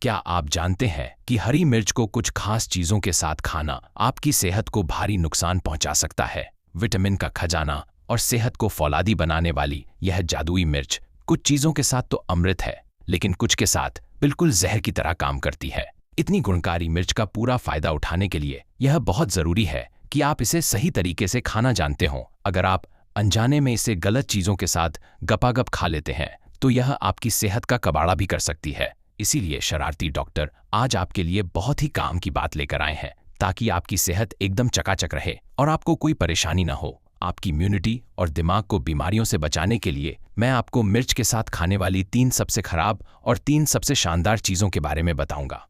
क्या आप जानते हैं कि हरी मिर्च को कुछ खास चीजों के साथ खाना आपकी सेहत को भारी नुकसान पहुंचा सकता है? विटामिन का खजाना और सेहत को फौलादी बनाने वाली यह जादुई मिर्च कुछ चीजों के साथ तो अमृत है, लेकिन कुछ के साथ बिल्कुल जहर की तरह काम करती है। इतनी गुणकारी मिर्च का पूरा फायदा उठाने के लिए यह बहुत जरूरी है कि आप इसे सही तरीके से खाना जानते हो। अगर आप अनजाने में इसे गलत चीजों के साथ गपागप खा लेते हैं तो यह आपकी सेहत का कबाड़ा भी कर सकती है। इसीलिए शरारती डॉक्टर आज आपके लिए बहुत ही काम की बात लेकर आए हैं, ताकि आपकी सेहत एकदम चकाचक रहे और आपको कोई परेशानी ना हो। आपकी इम्यूनिटी और दिमाग को बीमारियों से बचाने के लिए मैं आपको मिर्च के साथ खाने वाली 3 सबसे खराब और 3 सबसे शानदार चीजों के बारे में बताऊंगा।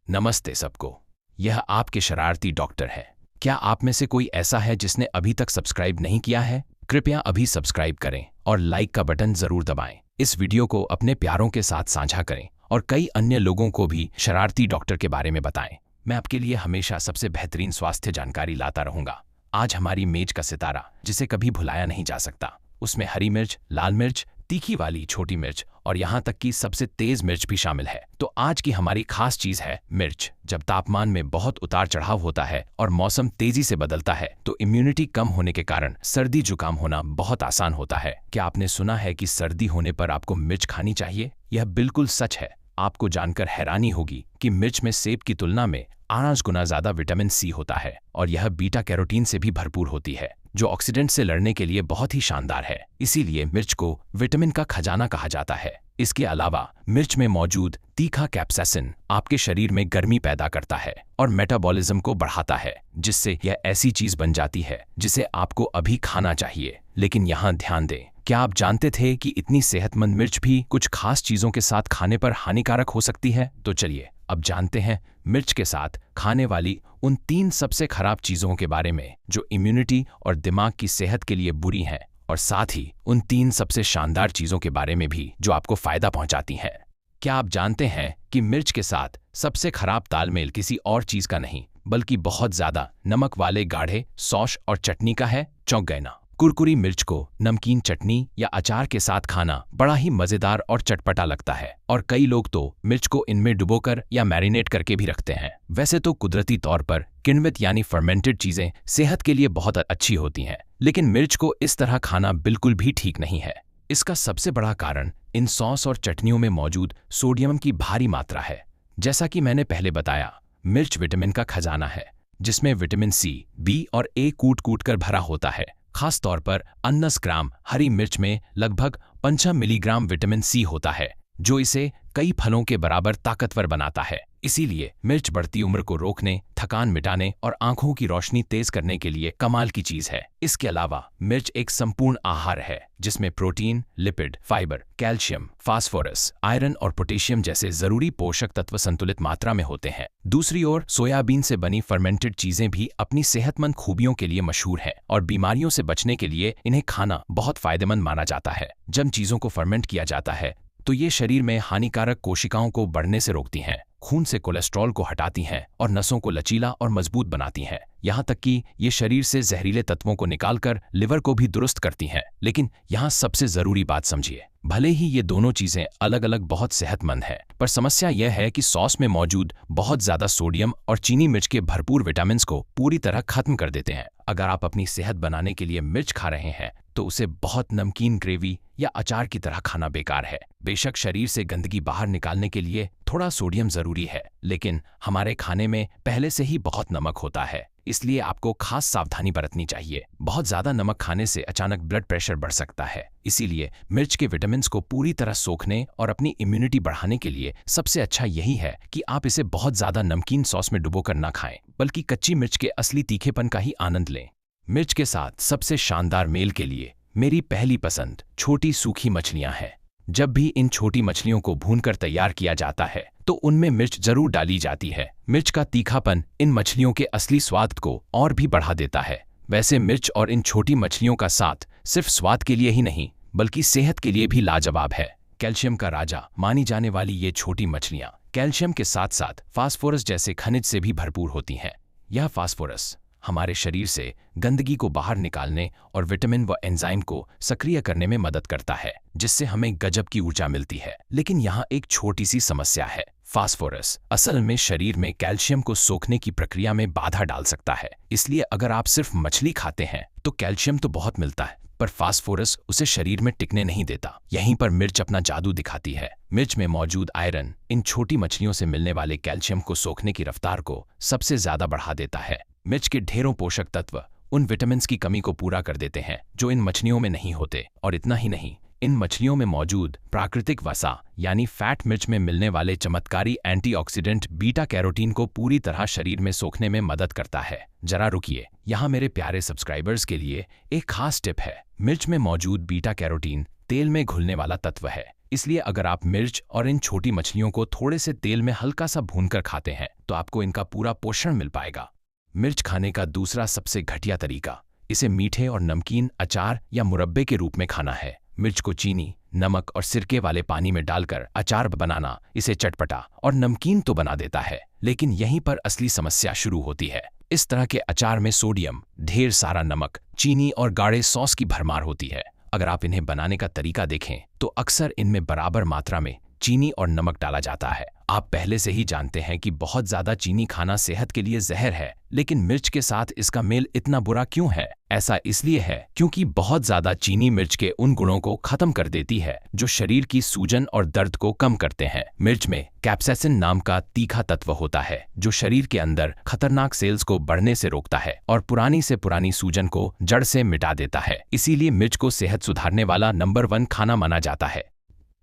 नमस्ते सबको, यह आपके शरारती डॉक्टर है। क्या आप में से कोई ऐसा है जिसने अभी तक सब्सक्राइब नहीं किया है? कृपया अभी सब्सक्राइब करें और लाइक का बटन जरूर दबाएं। इस वीडियो को अपने प्यारों के साथ साझा करें और कई अन्य लोगों को भी शरारती डॉक्टर के बारे में बताएं। मैं आपके लिए हमेशा सबसे बेहतरीन स्वास्थ्य जानकारी लाता रहूंगा। आज हमारी मेज का सितारा, जिसे कभी भुलाया नहीं जा सकता, उसमें हरी मिर्च, लाल मिर्च, तीखी वाली छोटी मिर्च और यहाँ तक कि सबसे तेज मिर्च भी शामिल है। तो आज की हमारी खास चीज है मिर्च। जब तापमान में बहुत उतार चढ़ाव होता है और मौसम तेजी से बदलता है तो इम्यूनिटी कम होने के कारण सर्दी जुकाम होना बहुत आसान होता है। क्या आपने सुना है कि सर्दी होने पर आपको मिर्च खानी चाहिए? यह बिल्कुल सच है। आपको जानकर हैरानी होगी कि मिर्च में सेब की तुलना में 8 गुना ज्यादा विटामिन सी होता है और यह बीटा कैरोटीन से भी भरपूर होती है, जो ऑक्सीडेंट से लड़ने के लिए बहुत ही शानदार है। इसीलिए मिर्च को विटामिन का खजाना कहा जाता है। इसके अलावा मिर्च में मौजूद तीखा कैप्साइसिन आपके शरीर में गर्मी पैदा करता है और मेटाबॉलिज्म को बढ़ाता है, जिससे यह ऐसी चीज बन जाती है जिसे आपको अभी खाना चाहिए। लेकिन यहाँ ध्यान दें, क्या आप जानते थे कि इतनी सेहतमंद मिर्च भी कुछ खास चीजों के साथ खाने पर हानिकारक हो सकती है? तो चलिए अब जानते हैं मिर्च के साथ खाने वाली उन 3 सबसे खराब चीजों के बारे में जो इम्यूनिटी और दिमाग की सेहत के लिए बुरी हैं, और साथ ही उन 3 सबसे शानदार चीजों के बारे में भी जो आपको फायदा पहुंचाती हैं। क्या आप जानते हैं कि मिर्च के साथ सबसे खराब तालमेल किसी और चीज का नहीं, बल्कि बहुत ज्यादा नमक वाले गाढ़े सॉस और चटनी का है? चौंक गए ना? कुरकुरी मिर्च को नमकीन चटनी या अचार के साथ खाना बड़ा ही मजेदार और चटपटा लगता है, और कई लोग तो मिर्च को इनमें डुबोकर या मैरिनेट करके भी रखते हैं। वैसे तो कुदरती तौर पर किण्वित यानी फर्मेंटेड चीजें सेहत के लिए बहुत अच्छी होती हैं, लेकिन मिर्च को इस तरह खाना बिल्कुल भी ठीक नहीं है। इसका सबसे बड़ा कारण इन सॉस और चटनियों में मौजूद सोडियम की भारी मात्रा है। जैसा कि मैंने पहले बताया, मिर्च विटामिन का खजाना है, जिसमें विटामिन सी, बी और ए कूट कूट कर भरा होता है। खास तौर पर 19 ग्राम हरी मिर्च में लगभग 5 मिलीग्राम विटामिन सी होता है, जो इसे कई फलों के बराबर ताकतवर बनाता है। इसीलिए मिर्च बढ़ती उम्र को रोकने, थकान मिटाने और आंखों की रोशनी तेज करने के लिए कमाल की चीज है। इसके अलावा मिर्च एक संपूर्ण आहार है, जिसमें protein, lipid, fibre, calcium, phosphorus, iron और पोटेशियम जैसे जरूरी पोषक तत्व संतुलित मात्रा में होते हैं। दूसरी ओर सोयाबीन से बनी फर्मेंटेड चीजें भी अपनी सेहतमंद खूबियों के लिए मशहूर हैं और बीमारियों से बचने के लिए इन्हें खाना बहुत फायदेमंद माना जाता है। जब चीजों को फर्मेंट किया जाता है तो ये शरीर में हानिकारक कोशिकाओं को बढ़ने से रोकती हैं, खून से कोलेस्ट्रॉल को हटाती हैं और नसों को लचीला और मजबूत बनाती हैं। यहाँ तक कि ये शरीर से जहरीले तत्वों को निकालकर लिवर को भी दुरुस्त करती हैं। लेकिन यहाँ सबसे जरूरी बात समझिए, भले ही ये दोनों चीजें अलग अलग बहुत सेहतमंद हैं, पर समस्या यह है कि सॉस में मौजूद बहुत ज्यादा सोडियम और चीनी मिर्च के भरपूर विटामिन को पूरी तरह खत्म कर देते हैं। अगर आप अपनी सेहत बनाने के लिए मिर्च खा रहे हैं तो उसे बहुत नमकीन ग्रेवी या अचार की तरह खाना बेकार है। बेशक शरीर से गंदगी बाहर निकालने के लिए थोड़ा सोडियम जरूरी है, लेकिन हमारे खाने में पहले से ही बहुत नमक होता है, इसलिए आपको खास सावधानी बरतनी चाहिए। बहुत ज्यादा नमक खाने से अचानक ब्लड प्रेशर बढ़ सकता है। इसीलिए मिर्च के विटामिन को पूरी तरह सोखने और अपनी इम्यूनिटी बढ़ाने के लिए सबसे अच्छा यही है कि आप इसे बहुत ज्यादा नमकीन सॉस में डुबोकर ना खाएं, बल्कि कच्ची मिर्च के असली तीखेपन का ही आनंद लें। मिर्च के साथ सबसे शानदार मेल के लिए मेरी पहली पसंद छोटी सूखी मछलियां हैं। जब भी इन छोटी मछलियों को भूनकर तैयार किया जाता है तो उनमें मिर्च जरूर डाली जाती है। मिर्च का तीखापन इन मछलियों के असली स्वाद को और भी बढ़ा देता है। वैसे मिर्च और इन छोटी मछलियों का साथ सिर्फ स्वाद के लिए ही नहीं, बल्कि सेहत के लिए भी लाजवाब है। कैल्शियम का राजा मानी जाने वाली ये छोटी मछलियां कैल्शियम के साथ साथ फास्फोरस जैसे खनिज से भी भरपूर होती हैं। यह फास्फोरस हमारे शरीर से गंदगी को बाहर निकालने और विटामिन व एंजाइम को सक्रिय करने में मदद करता है, जिससे हमें गजब की ऊर्जा मिलती है। लेकिन यहाँ एक छोटी सी समस्या है। फास्फोरस असल में शरीर में कैल्शियम को सोखने की प्रक्रिया में बाधा डाल सकता है। इसलिए अगर आप सिर्फ मछली खाते हैं तो कैल्शियम तो बहुत मिलता है, पर फास्फोरस उसे शरीर में टिकने नहीं देता। यहीं पर मिर्च अपना जादू दिखाती है। मिर्च में मौजूद आयरन इन छोटी मछलियों से मिलने वाले कैल्शियम को सोखने की रफ्तार को सबसे ज्यादा बढ़ा देता है। मिर्च के ढेरों पोषक तत्व उन विटामिन्स की कमी को पूरा कर देते हैं जो इन मछलियों में नहीं होते। और इतना ही नहीं, इन मछलियों में मौजूद प्राकृतिक वसा यानी फैट मिर्च में मिलने वाले चमत्कारी एंटीऑक्सीडेंट बीटा कैरोटीन को पूरी तरह शरीर में सोखने में मदद करता है। जरा रुकिए, यहाँ मेरे प्यारे सब्सक्राइबर्स के लिए एक खास टिप है। मिर्च में मौजूद बीटा कैरोटीन तेल में घुलने वाला तत्व है, इसलिए अगर आप मिर्च और इन छोटी मछलियों को थोड़े से तेल में हल्का सा भूनकर खाते हैं तो आपको इनका पूरा पोषण मिल पाएगा। मिर्च खाने का दूसरा सबसे घटिया तरीका इसे मीठे और नमकीन अचार या मुरब्बे के रूप में खाना है। मिर्च को चीनी, नमक और सिरके वाले पानी में डालकर अचार बनाना इसे चटपटा और नमकीन तो बना देता है, लेकिन यहीं पर असली समस्या शुरू होती है। इस तरह के अचार में सोडियम, ढेर सारा नमक, चीनी और गाढ़े सॉस की भरमार होती है। अगर आप इन्हें बनाने का तरीका देखें तो अक्सर इनमें बराबर मात्रा में चीनी और नमक डाला जाता है। आप पहले से ही जानते हैं कि बहुत ज्यादा चीनी खाना सेहत के लिए जहर है, लेकिन मिर्च के साथ इसका मेल इतना बुरा क्यों है? ऐसा इसलिए है क्योंकि बहुत ज्यादा चीनी मिर्च के उन गुणों को खत्म कर देती है जो शरीर की सूजन और दर्द को कम करते हैं। मिर्च में कैप्साइसिन नाम का तीखा तत्व होता है जो शरीर के अंदर खतरनाक सेल्स को बढ़ने से रोकता है और पुरानी से पुरानी सूजन को जड़ से मिटा देता है। इसीलिए मिर्च को सेहत सुधारने वाला नंबर 1 खाना माना जाता है।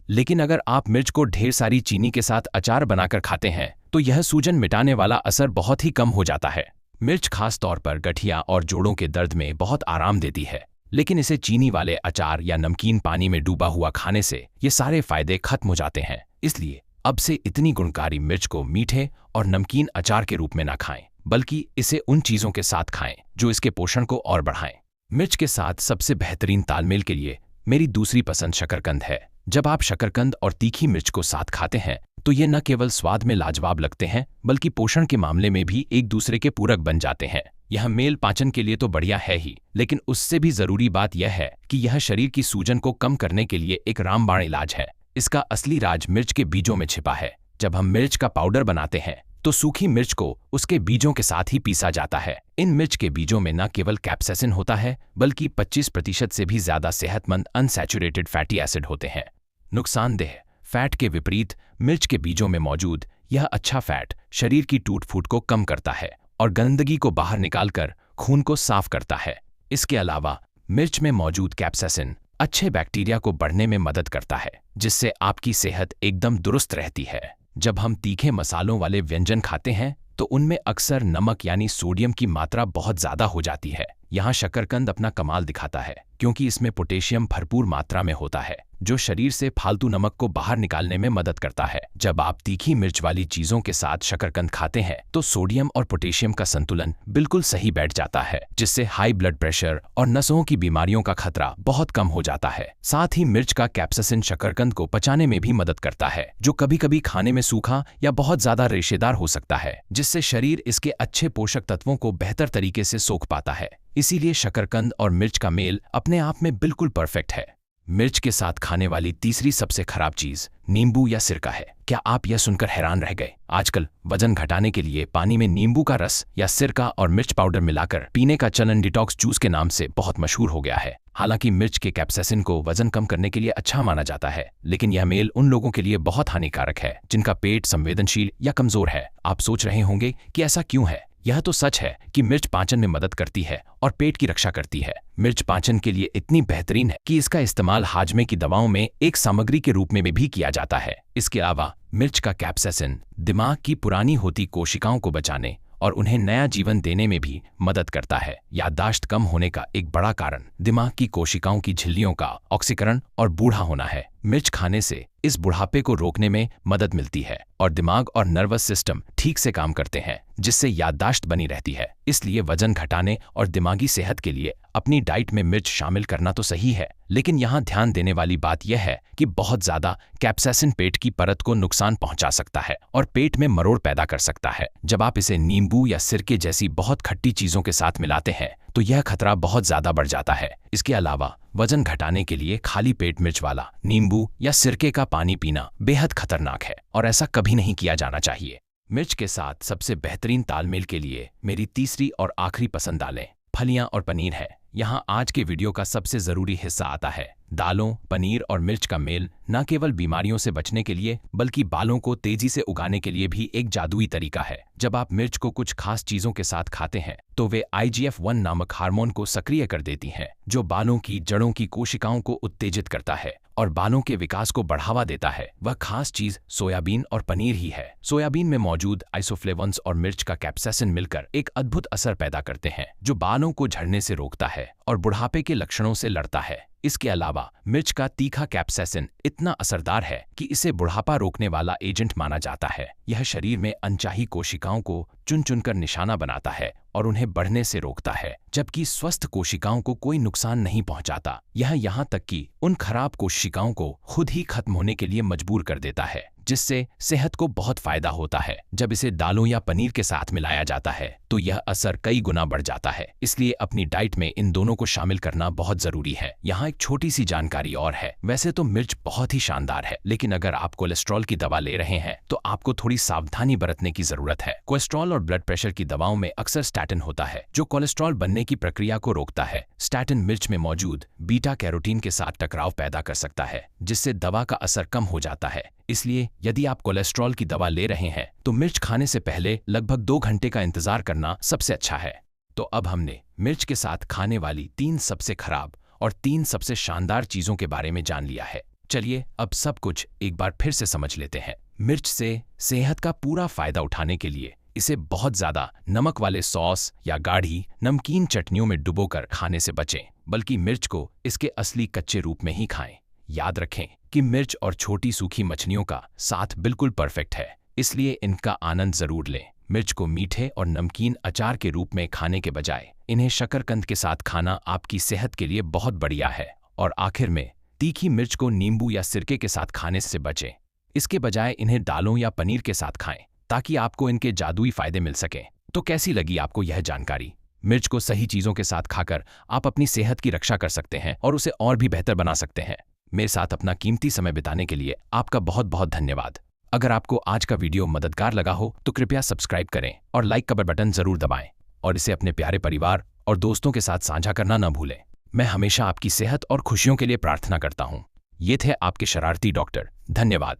लेकिन अगर आप मिर्च को ढेर सारी चीनी के साथ अचार बनाकर खाते हैं तो यह सूजन मिटाने वाला असर बहुत ही कम हो जाता है। मिर्च खास तौर पर गठिया और जोड़ों के दर्द में बहुत आराम देती है, लेकिन इसे चीनी वाले अचार या नमकीन पानी में डूबा हुआ खाने से ये सारे फायदे खत्म हो जाते हैं। इसलिए अब से इतनी गुणकारी मिर्च को मीठे और नमकीन अचार के रूप में ना खाएं, बल्कि इसे उन चीजों के साथ खाएं जो इसके पोषण को और बढ़ाएं। मिर्च के साथ सबसे बेहतरीन तालमेल के लिए मेरी दूसरी पसंद शकरकंद है। जब आप शकरकंद और तीखी मिर्च को साथ खाते हैं तो ये न केवल स्वाद में लाजवाब लगते हैं, बल्कि पोषण के मामले में भी एक दूसरे के पूरक बन जाते हैं। यह मेल पाचन के लिए तो बढ़िया है ही, लेकिन उससे भी जरूरी बात यह है कि यह शरीर की सूजन को कम करने के लिए एक रामबाण इलाज है। इसका असली राज मिर्च के बीजों में छिपा है। जब हम मिर्च का पाउडर बनाते हैं तो सूखी मिर्च को उसके बीजों के साथ ही पीसा जाता है। इन मिर्च के बीजों में न केवल कैप्साइसिन होता है, बल्कि 25% से भी ज्यादा सेहतमंद अनसैचुरेटेड फैटी एसिड होते हैं। नुकसानदेह फैट के विपरीत मिर्च के बीजों में मौजूद यह अच्छा फैट शरीर की टूट फूट को कम करता है और गंदगी को बाहर निकालकर खून को साफ करता है। इसके अलावा मिर्च में मौजूद कैप्साइसिन अच्छे बैक्टीरिया को बढ़ने में मदद करता है, जिससे आपकी सेहत एकदम दुरुस्त रहती है। जब हम तीखे मसालों वाले व्यंजन खाते हैं तो उनमें अक्सर नमक यानी सोडियम की मात्रा बहुत ज्यादा हो जाती है। यहाँ शकरकंद अपना कमाल दिखाता है क्योंकि इसमें पोटेशियम भरपूर मात्रा में होता है जो शरीर से फालतू नमक को बाहर निकालने में मदद करता है। जब आप तीखी मिर्च वाली चीजों के साथ शकरकंद खाते हैं तो सोडियम और पोटेशियम का संतुलन बिल्कुल सही बैठ जाता है, जिससे हाई ब्लड प्रेशर और नसों की बीमारियों का खतरा बहुत कम हो जाता है। साथ ही मिर्च का कैप्साइसिन शकरकंद को पचाने में भी मदद करता है, जो कभी कभी खाने में सूखा या बहुत ज्यादा रेशेदार हो सकता है, जिससे शरीर इसके अच्छे पोषक तत्वों को बेहतर तरीके से सोख पाता है। इसीलिए शकरकंद और मिर्च का मेल अपने आप में बिल्कुल परफेक्ट है। मिर्च के साथ खाने वाली तीसरी सबसे खराब चीज नींबू या सिरका है। क्या आप यह सुनकर हैरान रह गए? आजकल वजन घटाने के लिए पानी में नींबू का रस या सिरका और मिर्च पाउडर मिलाकर पीने का चलन डिटॉक्स जूस के नाम से बहुत मशहूर हो गया है। हालांकि मिर्च के कैप्साइसिन को वजन कम करने के लिए अच्छा माना जाता है, लेकिन यह मेल उन लोगों के लिए बहुत हानिकारक है जिनका पेट संवेदनशील या कमजोर है। आप सोच रहे होंगे कि ऐसा क्यों है? यह तो सच है कि मिर्च पाचन में मदद करती है और पेट की रक्षा करती है। मिर्च पाचन के लिए इतनी बेहतरीन है कि इसका इस्तेमाल हाजमे की दवाओं में एक सामग्री के रूप में भी किया जाता है। इसके अलावा मिर्च का कैप्साइसिन दिमाग की पुरानी होती कोशिकाओं को बचाने और उन्हें नया जीवन देने में भी मदद करता है। याददाश्त कम होने का एक बड़ा कारण दिमाग की कोशिकाओं की झिल्लियों का ऑक्सीकरण और बूढ़ा होना है। मिर्च खाने से इस बुढ़ापे को रोकने में मदद मिलती है और दिमाग और नर्वस सिस्टम ठीक से काम करते हैं, जिससे याददाश्त बनी रहती है। इसलिए वजन घटाने और दिमागी सेहत के लिए अपनी डाइट में मिर्च शामिल करना तो सही है, लेकिन यहाँ ध्यान देने वाली बात यह है कि बहुत ज्यादा कैप्साइसिन पेट की परत को नुकसान पहुंचा सकता है और पेट में मरोड़ पैदा कर सकता है। जब आप इसे नींबू या सिरके जैसी बहुत खट्टी चीजों के साथ मिलाते हैं तो यह खतरा बहुत ज्यादा बढ़ जाता है। इसके अलावा वजन घटाने के लिए खाली पेट मिर्च वाला नींबू या सिरके का पानी पीना बेहद खतरनाक है और ऐसा कभी नहीं किया जाना चाहिए। मिर्च के साथ सबसे बेहतरीन तालमेल के लिए मेरी तीसरी और आखिरी पसंद दालें, फलियां और पनीर है। यहाँ आज के वीडियो का सबसे जरूरी हिस्सा आता है। दालों, पनीर और मिर्च का मेल न केवल बीमारियों से बचने के लिए बल्कि बालों को तेजी से उगाने के लिए भी एक जादुई तरीका है। जब आप मिर्च को कुछ खास चीजों के साथ खाते हैं तो वे IGF-1 नामक हार्मोन को सक्रिय कर देती हैं, जो बालों की जड़ों की कोशिकाओं को उत्तेजित करता है और बालों के विकास को बढ़ावा देता है। वह खास चीज सोयाबीन और पनीर ही है। सोयाबीन में मौजूद आइसोफ्लेवोन्स और मिर्च का कैप्साइसिन मिलकर एक अद्भुत असर पैदा करते हैं, जो बालों को झड़ने से रोकता है और बुढ़ापे के लक्षणों से लड़ता है। इसके अलावा मिर्च का तीखा कैप्साइसिन इतना असरदार है कि इसे बुढ़ापा रोकने वाला एजेंट माना जाता है। यह शरीर में अनचाही कोशिकाओं को चुन चुनकर निशाना बनाता है और उन्हें बढ़ने से रोकता है, जबकि स्वस्थ कोशिकाओं को कोई नुकसान नहीं पहुंचाता। यह यहाँ तक कि उन खराब कोशिकाओं को खुद ही खत्म होने के लिए मजबूर कर देता है, जिससे सेहत को बहुत फायदा होता है। जब इसे दालों या पनीर के साथ मिलाया जाता है तो यह असर कई गुना बढ़ जाता है। इसलिए अपनी डाइट में इन दोनों को शामिल करना बहुत जरूरी है। यहाँ एक छोटी सी जानकारी और है। वैसे तो मिर्च बहुत ही शानदार है, लेकिन अगर आप कोलेस्ट्रॉल की दवा ले रहे हैं तो आपको थोड़ी सावधानी बरतने की जरूरत है। कोलेस्ट्रॉल और ब्लड प्रेशर की दवाओं में अक्सर स्टैटिन होता है, जो कोलेस्ट्रॉल बनने की प्रक्रिया को रोकता है। स्टैटिन मिर्च में मौजूद बीटा कैरोटीन के साथ टकराव पैदा कर सकता है, जिससे दवा का असर कम हो जाता है। इसलिए यदि आप कोलेस्ट्रॉल की दवा ले रहे हैं तो मिर्च खाने से पहले लगभग 2 घंटे का इंतजार करना सबसे अच्छा है। तो अब हमने मिर्च के साथ खाने वाली 3 सबसे खराब और 3 सबसे शानदार चीजों के बारे में जान लिया है। चलिए अब सब कुछ एक बार फिर से समझ लेते हैं। मिर्च से सेहत का पूरा फायदा उठाने के लिए इसे बहुत ज्यादा नमक वाले सॉस या गाढ़ी नमकीन चटनियों में डुबोकर खाने से बचें, बल्कि मिर्च को इसके असली कच्चे रूप में ही खाएं। याद रखें कि मिर्च और छोटी सूखी मछलियों का साथ बिल्कुल परफेक्ट है, इसलिए इनका आनंद जरूर लें। मिर्च को मीठे और नमकीन अचार के रूप में खाने के बजाय इन्हें शकरकंद के साथ खाना आपकी सेहत के लिए बहुत बढ़िया है। और आखिर में तीखी मिर्च को नींबू या सिरके के साथ खाने से बचें। इसके बजाय इन्हें दालों या पनीर के साथ खाएं, ताकि आपको इनके जादुई फायदे मिल सकें। तो कैसी लगी आपको यह जानकारी? मिर्च को सही चीजों के साथ खाकर आप अपनी सेहत की रक्षा कर सकते हैं और उसे और भी बेहतर बना सकते हैं। मेरे साथ अपना कीमती समय बिताने के लिए आपका बहुत बहुत धन्यवाद। अगर आपको आज का वीडियो मददगार लगा हो तो कृपया सब्सक्राइब करें और लाइक का बटन जरूर दबाएं और इसे अपने प्यारे परिवार और दोस्तों के साथ साझा करना न भूलें। मैं हमेशा आपकी सेहत और खुशियों के लिए प्रार्थना करता हूँ। ये थे आपके शरारती डॉक्टर। धन्यवाद।